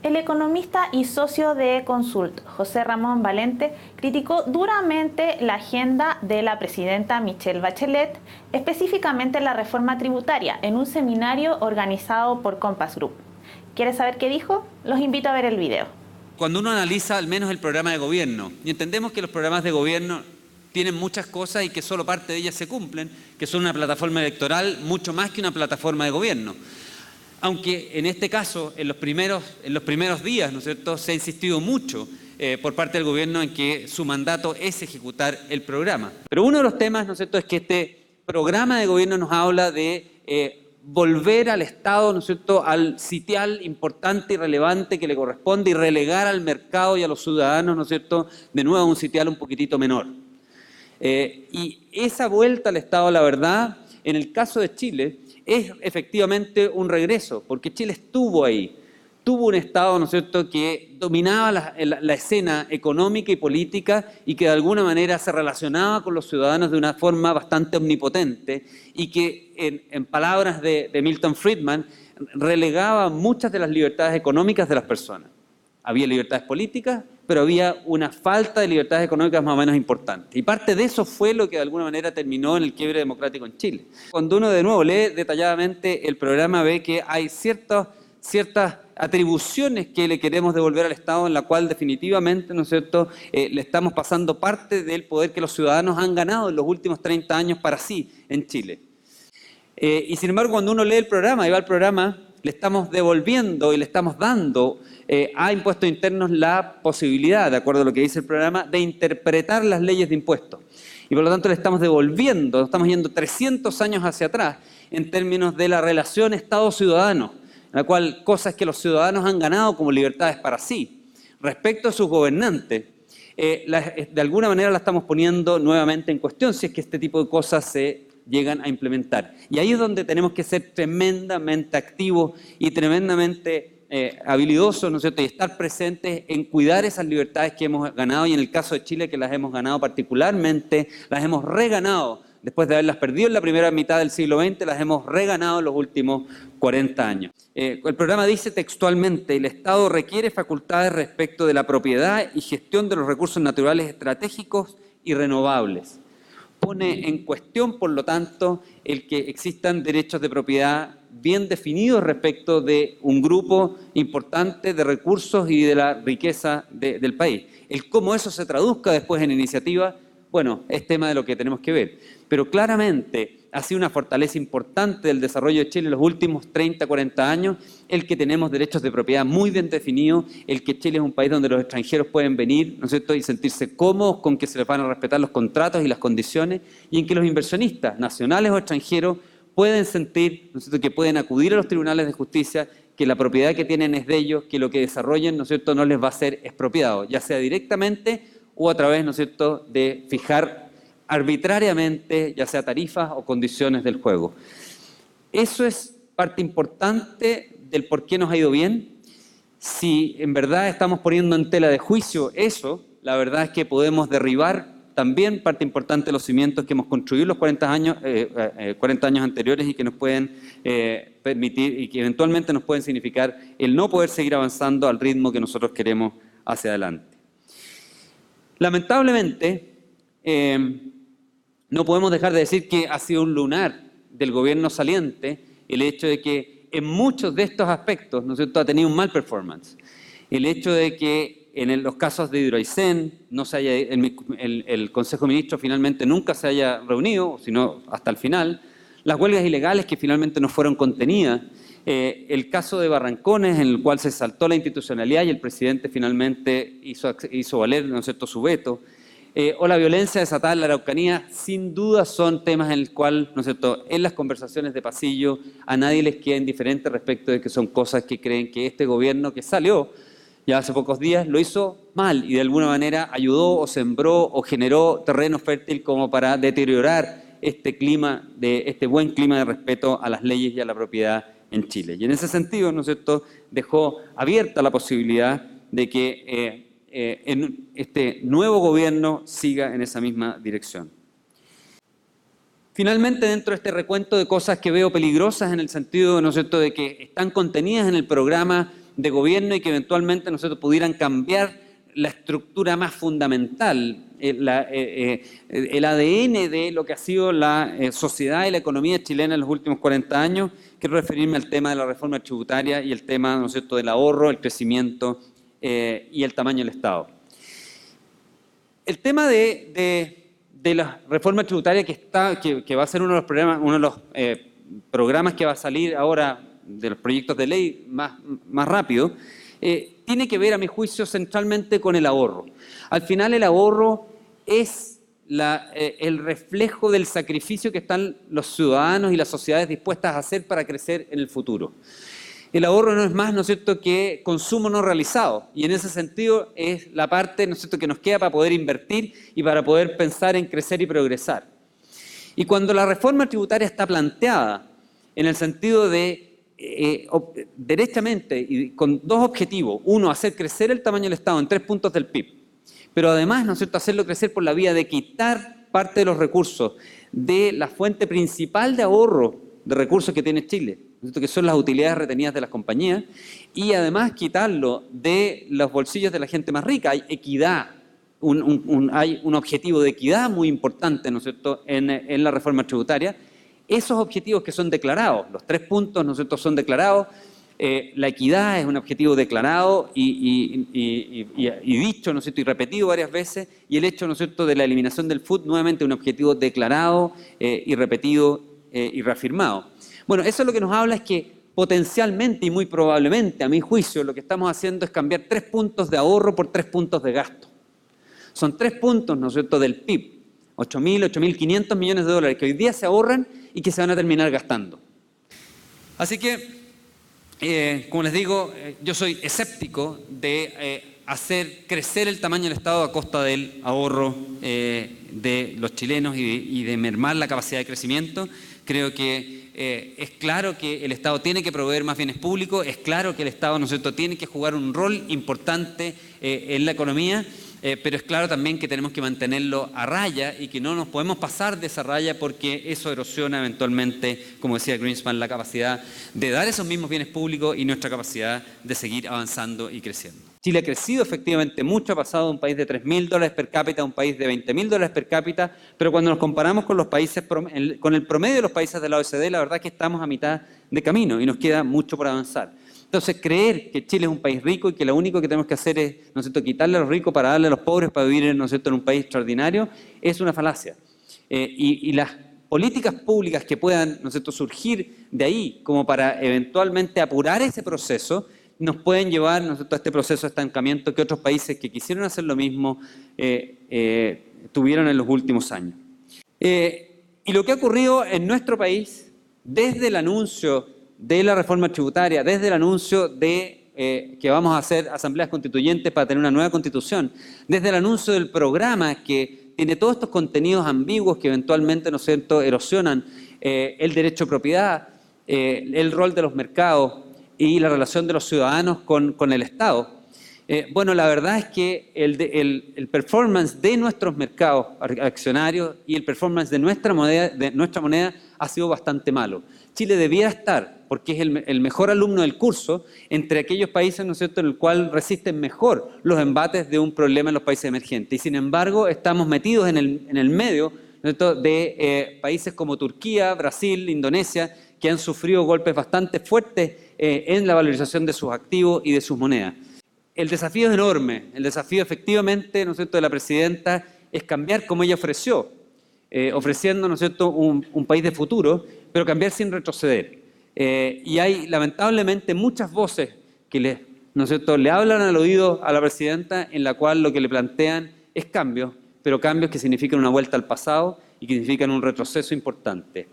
El economista y socio de Consult, José Ramón Valente, criticó duramente la agenda de la presidenta Michelle Bachelet, específicamente la reforma tributaria, en un seminario organizado por Compass Group. ¿Quieres saber qué dijo? Los invito a ver el video. Cuando uno analiza al menos el programa de gobierno, y entendemos que los programas de gobierno tienen muchas cosas y que solo parte de ellas se cumplen, que son una plataforma electoral mucho más que una plataforma de gobierno. Aunque en este caso, en los primeros días, ¿no es cierto?, se ha insistido mucho por parte del gobierno en que su mandato es ejecutar el programa. Pero uno de los temas, ¿no es cierto?, es que este programa de gobierno nos habla de volver al Estado, ¿no es cierto?, al sitial importante y relevante que le corresponde y relegar al mercado y a los ciudadanos, ¿no es cierto?, de nuevo a un sitial un poquitito menor. Y esa vuelta al Estado, la verdad, en el caso de Chile, es efectivamente un regreso, porque Chile estuvo ahí, tuvo un Estado, ¿no es cierto?, que dominaba la escena económica y política y que de alguna manera se relacionaba con los ciudadanos de una forma bastante omnipotente y que, en palabras de Milton Friedman, relegaba muchas de las libertades económicas de las personas. Había libertades políticas, pero había una falta de libertades económicas más o menos importante. Y parte de eso fue lo que de alguna manera terminó en el quiebre democrático en Chile. Cuando uno de nuevo lee detalladamente el programa, ve que hay ciertas atribuciones que le queremos devolver al Estado, en la cual definitivamente, ¿no es cierto?, le estamos pasando parte del poder que los ciudadanos han ganado en los últimos 30 años para sí en Chile. Y sin embargo, cuando uno lee el programa y va al programa, le estamos devolviendo y le estamos dando a impuestos internos la posibilidad, de acuerdo a lo que dice el programa, de interpretar las leyes de impuestos. Y por lo tanto le estamos devolviendo, estamos yendo 300 años hacia atrás en términos de la relación Estado-ciudadano, en la cual cosas que los ciudadanos han ganado como libertades para sí, respecto a sus gobernantes, de alguna manera la estamos poniendo nuevamente en cuestión si es que este tipo de cosas se llegan a implementar. Y ahí es donde tenemos que ser tremendamente activos y tremendamente habilidosos, ¿no es cierto?, y estar presentes en cuidar esas libertades que hemos ganado, y en el caso de Chile, que las hemos ganado particularmente, las hemos reganado después de haberlas perdido en la primera mitad del siglo XX, las hemos reganado en los últimos 40 años. El programa dice textualmente: el Estado requiere facultades respecto de la propiedad y gestión de los recursos naturales estratégicos y renovables. Pone en cuestión, por lo tanto, el que existan derechos de propiedad bien definidos respecto de un grupo importante de recursos y de la riqueza del país. El cómo eso se traduzca después en iniciativa, bueno, es tema de lo que tenemos que ver. Pero claramente ha sido una fortaleza importante del desarrollo de Chile en los últimos 30, 40 años, el que tenemos derechos de propiedad muy bien definidos, el que Chile es un país donde los extranjeros pueden venir, ¿no es cierto?, y sentirse cómodos con que se les van a respetar los contratos y las condiciones, y en que los inversionistas, nacionales o extranjeros, pueden sentir, ¿no es cierto?, que pueden acudir a los tribunales de justicia, que la propiedad que tienen es de ellos, que lo que desarrollen, ¿no es cierto?, no les va a ser expropiado, ya sea directamente o a través, ¿no es cierto?, de fijar arbitrariamente, ya sea tarifas o condiciones del juego. Eso es parte importante del por qué nos ha ido bien. Si en verdad estamos poniendo en tela de juicio eso, la verdad es que podemos derribar también parte importante de los cimientos que hemos construido en los 40 años anteriores y que nos pueden permitir y que eventualmente nos pueden significar el no poder seguir avanzando al ritmo que nosotros queremos hacia adelante. Lamentablemente, no podemos dejar de decir que ha sido un lunar del gobierno saliente el hecho de que en muchos de estos aspectos, ¿no es cierto?, ha tenido un mal performance. El hecho de que en los casos de Hidroaicén no se haya, el Consejo de Ministros finalmente nunca se haya reunido, sino hasta el final, las huelgas ilegales que finalmente no fueron contenidas, el caso de Barrancones, en el cual se saltó la institucionalidad y el presidente finalmente hizo valer, ¿no es cierto?, su veto, o la violencia desatada en la Araucanía, sin duda son temas en el cual, ¿no es cierto?, en las conversaciones de pasillo a nadie les queda indiferente respecto de que son cosas que creen que este gobierno que salió ya hace pocos días lo hizo mal y de alguna manera ayudó o sembró o generó terreno fértil como para deteriorar este buen clima de respeto a las leyes y a la propiedad en Chile. Y en ese sentido, ¿no es cierto?, dejó abierta la posibilidad de que en este nuevo gobierno siga en esa misma dirección. Finalmente, dentro de este recuento de cosas que veo peligrosas en el sentido, ¿no es cierto?, de que están contenidas en el programa de gobierno y que eventualmente nosotros pudieran cambiar la estructura más fundamental, el ADN de lo que ha sido la sociedad y la economía chilena en los últimos 40 años. Quiero referirme al tema de la reforma tributaria y el tema, ¿no es cierto?, del ahorro, el crecimiento y el tamaño del Estado. El tema de la reforma tributaria que va a ser uno de los programas que va a salir ahora de los proyectos de ley más rápido, tiene que ver, a mi juicio, centralmente con el ahorro. Al final, el ahorro es el reflejo del sacrificio que están los ciudadanos y las sociedades dispuestas a hacer para crecer en el futuro. El ahorro no es más, ¿no es cierto?, que consumo no realizado, y en ese sentido es la parte, ¿no es cierto?, que nos queda para poder invertir y para poder pensar en crecer y progresar. Y cuando la reforma tributaria está planteada en el sentido de derechamente y con dos objetivos: uno, hacer crecer el tamaño del Estado en 3 puntos del PIB, pero además, ¿no es cierto?, hacerlo crecer por la vía de quitar parte de los recursos de la fuente principal de ahorro de recursos que tiene Chile, ¿no es cierto?, que son las utilidades retenidas de las compañías, y además quitarlo de los bolsillos de la gente más rica. Hay equidad, hay un objetivo de equidad muy importante, ¿no es cierto?, en la reforma tributaria. Esos objetivos que son declarados, los 3 puntos, ¿no es cierto?, son declarados. La equidad es un objetivo declarado y dicho, ¿no es cierto?, y repetido varias veces, y el hecho, ¿no es cierto?, de la eliminación del FUT, nuevamente un objetivo declarado y repetido y reafirmado. Bueno, eso lo que nos habla es que potencialmente y muy probablemente, a mi juicio, lo que estamos haciendo es cambiar 3 puntos de ahorro por 3 puntos de gasto. Son 3 puntos, ¿no es cierto?, del PIB, 8.500 millones de dólares que hoy día se ahorran y que se van a terminar gastando. Así que, como les digo, yo soy escéptico de hacer crecer el tamaño del Estado a costa del ahorro de los chilenos y de mermar la capacidad de crecimiento. Creo que es claro que el Estado tiene que proveer más bienes públicos, es claro que el Estado, ¿no es cierto?, tiene que jugar un rol importante en la economía, pero es claro también que tenemos que mantenerlo a raya y que no nos podemos pasar de esa raya, porque eso erosiona eventualmente, como decía Greenspan, la capacidad de dar esos mismos bienes públicos y nuestra capacidad de seguir avanzando y creciendo. Chile ha crecido efectivamente mucho, ha pasado de un país de $3.000 per cápita a un país de $20.000 per cápita, pero cuando nos comparamos con los países, con el promedio de los países de la OECD, la verdad es que estamos a mitad de camino y nos queda mucho por avanzar. Entonces, creer que Chile es un país rico y que lo único que tenemos que hacer es, ¿no es cierto?, quitarle a los ricos para darle a los pobres para vivir, ¿no es cierto?, en un país extraordinario, es una falacia. Y las políticas públicas que puedan, ¿no es cierto?, surgir de ahí como para eventualmente apurar ese proceso, nos pueden llevar, ¿no es cierto?, a este proceso de estancamiento que otros países que quisieron hacer lo mismo tuvieron en los últimos años. Y lo que ha ocurrido en nuestro país, desde el anuncio de la reforma tributaria, desde el anuncio de que vamos a hacer asambleas constituyentes para tener una nueva constitución, desde el anuncio del programa que tiene todos estos contenidos ambiguos que eventualmente, ¿no es cierto?, erosionan el derecho a propiedad, el rol de los mercados y la relación de los ciudadanos con el Estado. Bueno, la verdad es que el performance de nuestros mercados accionarios y el performance de nuestra moneda ha sido bastante malo. Chile debiera estar, porque es el mejor alumno del curso, entre aquellos países, ¿no es cierto?, en el cual resisten mejor los embates de un problema en los países emergentes. Y sin embargo, estamos metidos en el medio, ¿no es cierto?, de países como Turquía, Brasil, Indonesia, que han sufrido golpes bastante fuertes en la valorización de sus activos y de sus monedas. El desafío es enorme. El desafío, efectivamente, ¿no es cierto?, de la presidenta es cambiar como ella ofreció, ofreciendo, ¿no es cierto?, un país de futuro, pero cambiar sin retroceder. Y hay, lamentablemente, muchas voces que ¿no es cierto?, le hablan al oído a la presidenta, en la cual lo que le plantean es cambios, pero cambios que significan una vuelta al pasado y que significan un retroceso importante.